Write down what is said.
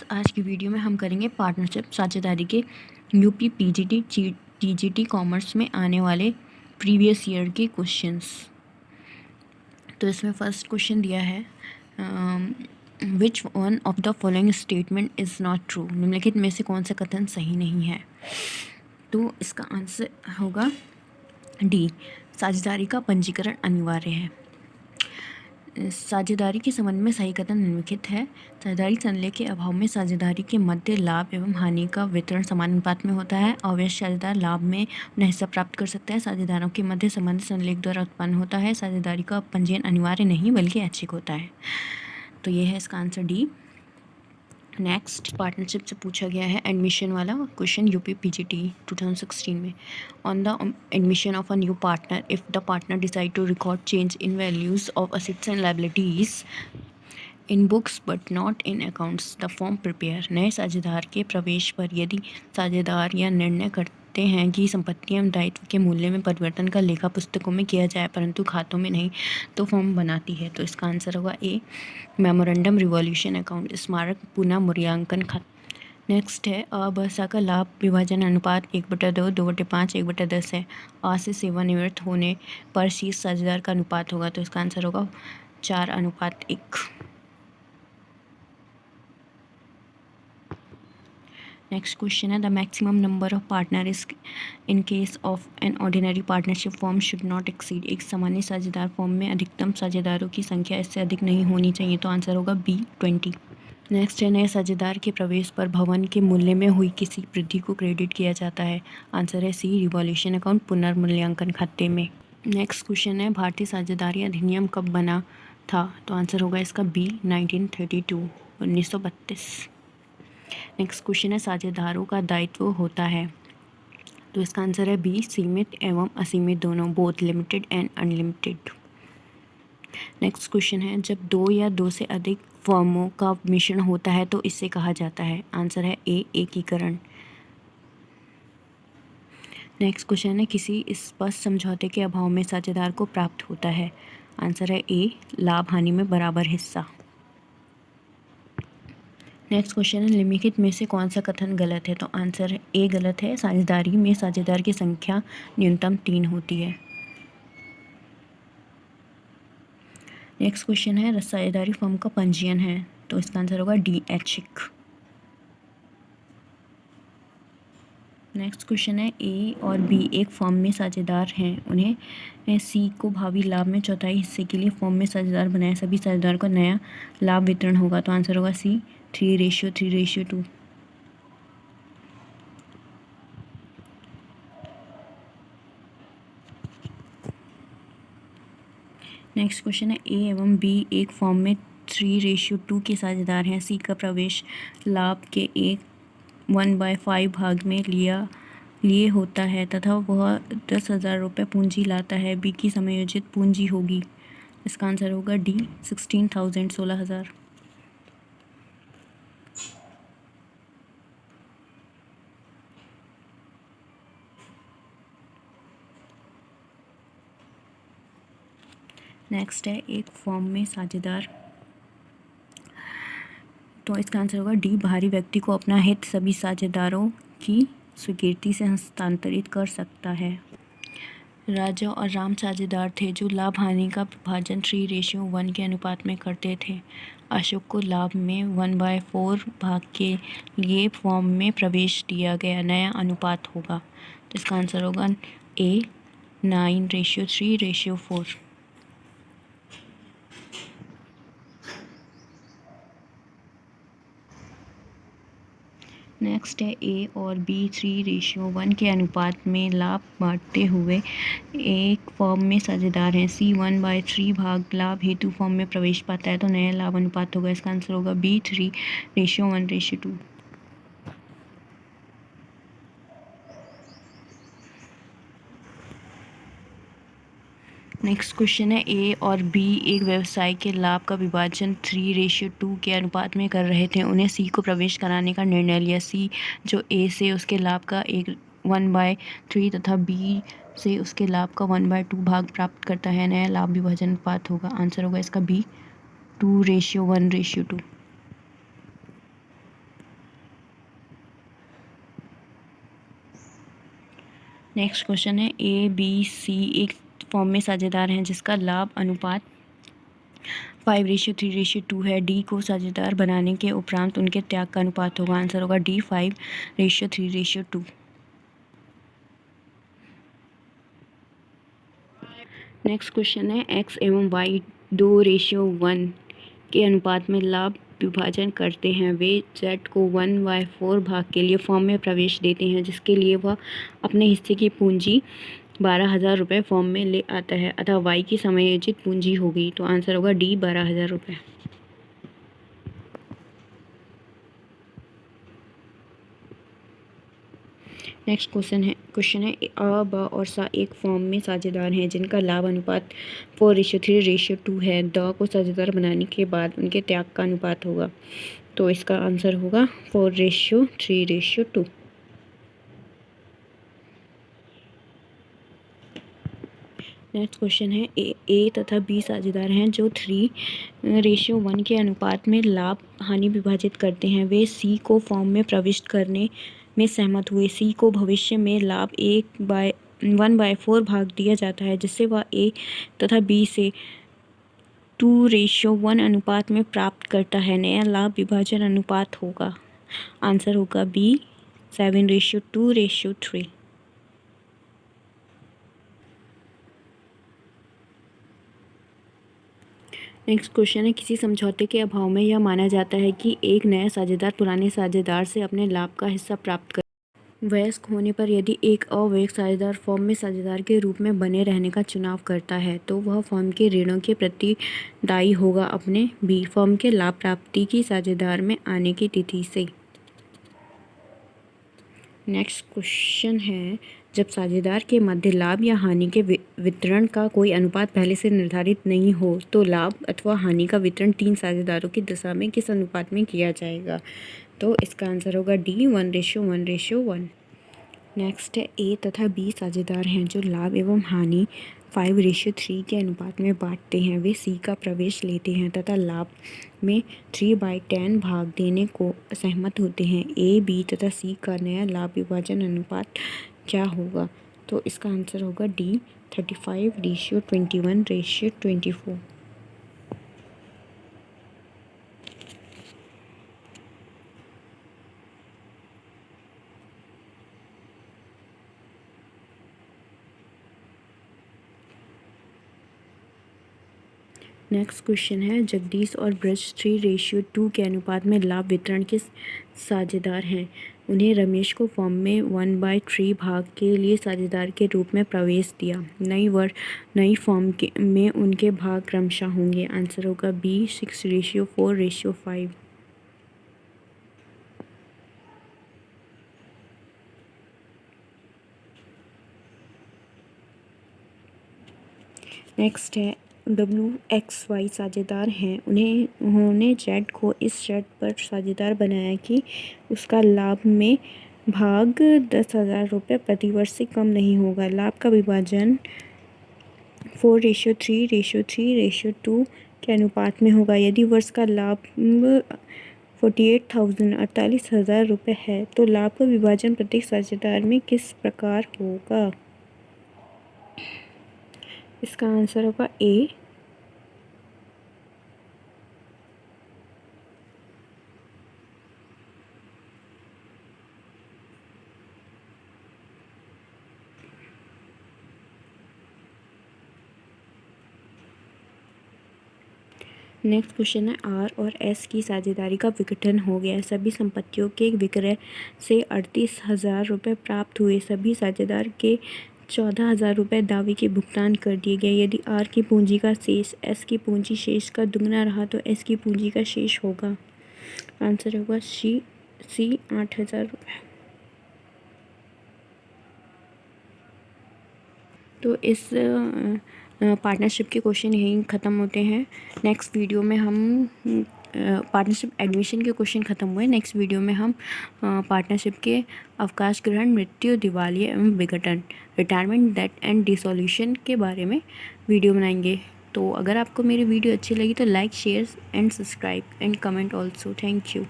Students, आज की video में हम करेंगे पार्टनरशिप साझेदारी के यूपी पीजीटी टीजीटी कॉमर्स में आने वाले प्रीवियस ईयर के क्वेश्चंस। तो इसमें फर्स्ट क्वेश्चन दिया है, which one of the following statement is not true. निम्नलिखित में से कौन सा कथन सही नहीं है। तो इसका आंसर होगा डी, साझेदारी का पंजीकरण अनिवार्य है। साझेदारी के संबंध में सही कथन निम्नलिखित है। साझेदारी संलेख के अभाव में साझेदारी के मध्य लाभ एवं हानि का वितरण समान अनुपात में होता है। अवश्य साझेदार लाभ में अपना हिस्सा प्राप्त कर सकता है। साझेदारों के मध्य संबंध संलेख द्वारा उत्पन्न होता है। साझेदारी का पंजीयन अनिवार्य नहीं बल्कि ऐच्छिक होता है। तो ये है इसका आंसर डी। नेक्स्ट, पार्टनरशिप से पूछा गया है एडमिशन वाला क्वेश्चन यूपी पीजीटी 2016 में। On the admission of a new partner, if the partner decide to record change in values of assets and liabilities in books but not in accounts, the form prepare. नए साझेदार के प्रवेश पर यदि साझेदार यह निर्णय करते हैं कि संपत्ति एवं दायित्व के मूल्य में परिवर्तन का लेखा पुस्तकों में किया जाए परंतु खातों में नहीं, तो फॉर्म बनाती है। तो इसका आंसर होगा ए, मेमोरेंडम रिवॉल्यूशन अकाउंट, स्मारक पुनः मूल्यांकन खाता। नेक्स्ट है, अ का लाभ विभाजन अनुपात 1/2, 2/5, 1/10 है। आ से सेवानिवृत्त होने पर शीर्ष साझेदार का अनुपात होगा। तो इसका आंसर होगा 4:1। नेक्स्ट क्वेश्चन है, the maximum number of partner is in case of an ordinary partnership form should not exceed. एक सामान्य साझेदार फॉर्म में अधिकतम साझेदारों की संख्या इससे अधिक नहीं होनी चाहिए। तो आंसर होगा बी, 20। नेक्स्ट है, नए साझेदार के प्रवेश पर भवन के मूल्य में हुई किसी वृद्धि को क्रेडिट किया जाता है। आंसर है सी, रिवॉल्यूशन अकाउंट, पुनर्मूल्यांकन खाते में। नेक्स्ट क्वेश्चन है, भारतीय साझेदारी अधिनियम कब बना था। तो आंसर होगा इसका बी, 1932, 1932। नेक्स्ट क्वेश्चन है, साझेदारों का दायित्व होता है। तो इसका आंसर है बी, सीमित एवं असीमित दोनों, both limited and unlimited. Next question है, जब दो या दो से अधिक फर्मों का मिश्रण होता है तो इसे कहा जाता है। आंसर है ए, एकीकरण। नेक्स्ट क्वेश्चन है, किसी स्पष्ट समझौते के अभाव में साझेदार को प्राप्त होता है। आंसर है ए, लाभ हानि में बराबर हिस्सा। नेक्स्ट क्वेश्चन है, निम्नलिखित में से कौन सा कथन गलत है। तो आंसर ए गलत है। साझेदारी में साझेदार की संख्या न्यूनतम 3 होती है। नेक्स्ट क्वेश्चन है, साझेदारी फर्म का पंजीयन है। तो इसका आंसर होगा डी, ऐच्छिक। नेक्स्ट क्वेश्चन है, ए और बी एक फर्म में साझेदार हैं। उन्हें सी को भावी लाभ में चौथाई हिस्से के लिए फर्म में साझेदार बनाया। सभी साझेदार को नया लाभ वितरण होगा। तो आंसर होगा सी, 3:3:2। नेक्स्ट क्वेश्चन है, ए एवं बी एक फर्म में 3:2 के साझेदार हैं। सी का प्रवेश लाभ के 1/5 भाग में लिए होता है तथा वह 10,000 रुपये पूंजी लाता है। बी की समायोजित पूंजी होगी। इसका आंसर होगा डी, 16,000, 16,000। नेक्स्ट है, एक फॉर्म में साझेदार। तो इसका आंसर होगा डी, बाहरी व्यक्ति को अपना हित सभी साझेदारों की स्वीकृति से हस्तांतरित कर सकता है। राजा और राम साझेदार थे जो लाभ हानि का विभाजन 3:1 के अनुपात में करते थे। अशोक को लाभ में 1/4 भाग के लिए फॉर्म में प्रवेश दिया गया। नया अनुपात होगा। तो इसका आंसर होगा ए, 9:3:4। नेक्स्ट है, ए और बी 3:1 के अनुपात में लाभ बांटते हुए एक फॉर्म में साझेदार हैं। सी 1/3 भाग लाभ हेतु फॉर्म में प्रवेश पाता है। तो नया लाभ अनुपात होगा। इसका आंसर होगा बी, 3:1:2। नेक्स्ट क्वेश्चन है, ए और बी एक व्यवसाय के लाभ का विभाजन 3:2 के अनुपात में कर रहे थे। उन्हें सी को प्रवेश कराने का निर्णय लिया। सी जो ए से उसके लाभ का 1/3 तथा बी से उसके लाभ का 1/2 भाग प्राप्त करता है। नया लाभ विभाजन अनुपात होगा। आंसर होगा इसका बी, 2:1:2। नेक्स्ट क्वेश्चन है ए बी सी एक फॉर्म में साझेदार हैं जिसका लाभ अनुपात 5:3:2 है। डी को साझेदार बनाने के उपरांत उनके त्याग का अनुपात होगा। आंसर होगा डी 5:3:2। नेक्स्ट क्वेश्चन है एक्स एवं वाई 2:1 के अनुपात में लाभ विभाजन करते हैं। वे जेड को 1/4 भाग के लिए फॉर्म में प्रवेश देते हैं जिसके लिए वह अपने हिस्से की पूंजी 12,000 रुपये फॉर्म में ले आता है अतः वाई की समायोजित पूंजी होगी। तो आंसर होगा डी 12,000 रुपये। नेक्स्ट क्वेश्चन है अ ब और सा एक फॉर्म में साझेदार हैं जिनका लाभ अनुपात 4:3:2 है। द को साझेदार बनाने के बाद उनके त्याग का अनुपात होगा। तो इसका आंसर होगा 4:3:2। नेक्स्ट क्वेश्चन है ए तथा बी साझेदार हैं जो 3:1 के अनुपात में लाभ हानि विभाजित करते हैं। वे सी को फॉर्म में प्रविष्ट करने में सहमत हुए। सी को भविष्य में लाभ 1/4 भाग दिया जाता है जिससे वह ए तथा बी से 2:1 अनुपात में प्राप्त करता है। नया लाभ विभाजन अनुपात होगा। आंसर होगा बी 7:2:3। नेक्स्ट क्वेश्चन है किसी समझौते के अभाव में यह माना जाता है कि एक नया साझेदार पुराने साझेदार से अपने लाभ का हिस्सा प्राप्त कर। वयस्क होने पर यदि एक अवयस्क साझेदार फर्म में साझेदार के रूप में बने रहने का चुनाव करता है तो वह फर्म के ऋणों के प्रति दायी होगा अपने बी फर्म के लाभ प्राप्ति की साझेदार में आने की तिथि से। नेक्स्ट क्वेश्चन है जब साझेदार के मध्य लाभ या हानि के वितरण का कोई अनुपात पहले से निर्धारित नहीं हो तो लाभ अथवा हानि का वितरण 3 साझेदारों की दशा में किस अनुपात में किया जाएगा। तो इसका आंसर होगा डी 1:1:1। नेक्स्ट है ए तथा बी साझेदार हैं जो लाभ एवं हानि 5:3 के अनुपात में बांटते हैं। वे सी का प्रवेश लेते हैं तथा लाभ में 3/10 भाग देने को सहमत होते हैं। ए बी तथा सी का नया लाभ विभाजन अनुपात क्या होगा। तो इसका आंसर होगा डी 35:21:24। नेक्स्ट क्वेश्चन है जगदीश और ब्रज 3:2 के अनुपात में लाभ वितरण के साझेदार हैं। उन्हें रमेश को फॉर्म में 1/3 भाग के लिए साझेदार के रूप में प्रवेश दिया। नई फॉर्म में उनके भाग क्रमशः होंगे। आंसर होगा बी 6:4:5। नेक्स्ट है WXY साझेदार हैं। उन्होंने जेड को इस शर्त पर साझेदार बनाया कि उसका लाभ में भाग 10,000 रुपये प्रतिवर्ष से कम नहीं होगा। लाभ का विभाजन 4:3:3:2 के अनुपात में होगा। यदि वर्ष का लाभ 48,000 रुपये है तो लाभ का विभाजन प्रत्येक साझेदार में किस प्रकार होगा। इसका आंसर होगा ए। नेक्स्ट क्वेश्चन है आर और एस की साझेदारी का विघटन हो गया। सभी संपत्तियों के विक्रय से 38,000 रुपये प्राप्त हुए। सभी साझेदार के 14,000 रुपये दावे के भुगतान कर दिए गए। यदि आर की पूंजी का शेष एस की पूंजी शेष का दुगना रहा तो एस की पूंजी का शेष होगा। आंसर होगा सी 8,000 रुपये। तो इस पार्टनरशिप के क्वेश्चन यहीं ख़त्म होते हैं। नेक्स्ट वीडियो में हम पार्टनरशिप एडमिशन के क्वेश्चन ख़त्म हुए। नेक्स्ट वीडियो में हम पार्टनरशिप के अवकाश ग्रहण, मृत्यु, दिवालिया एवं विघटन, रिटायरमेंट, डेट एंड डिसोल्यूशन के बारे में वीडियो बनाएंगे। तो अगर आपको मेरी वीडियो अच्छी लगी तो like, share and subscribe and comment also. Thank you.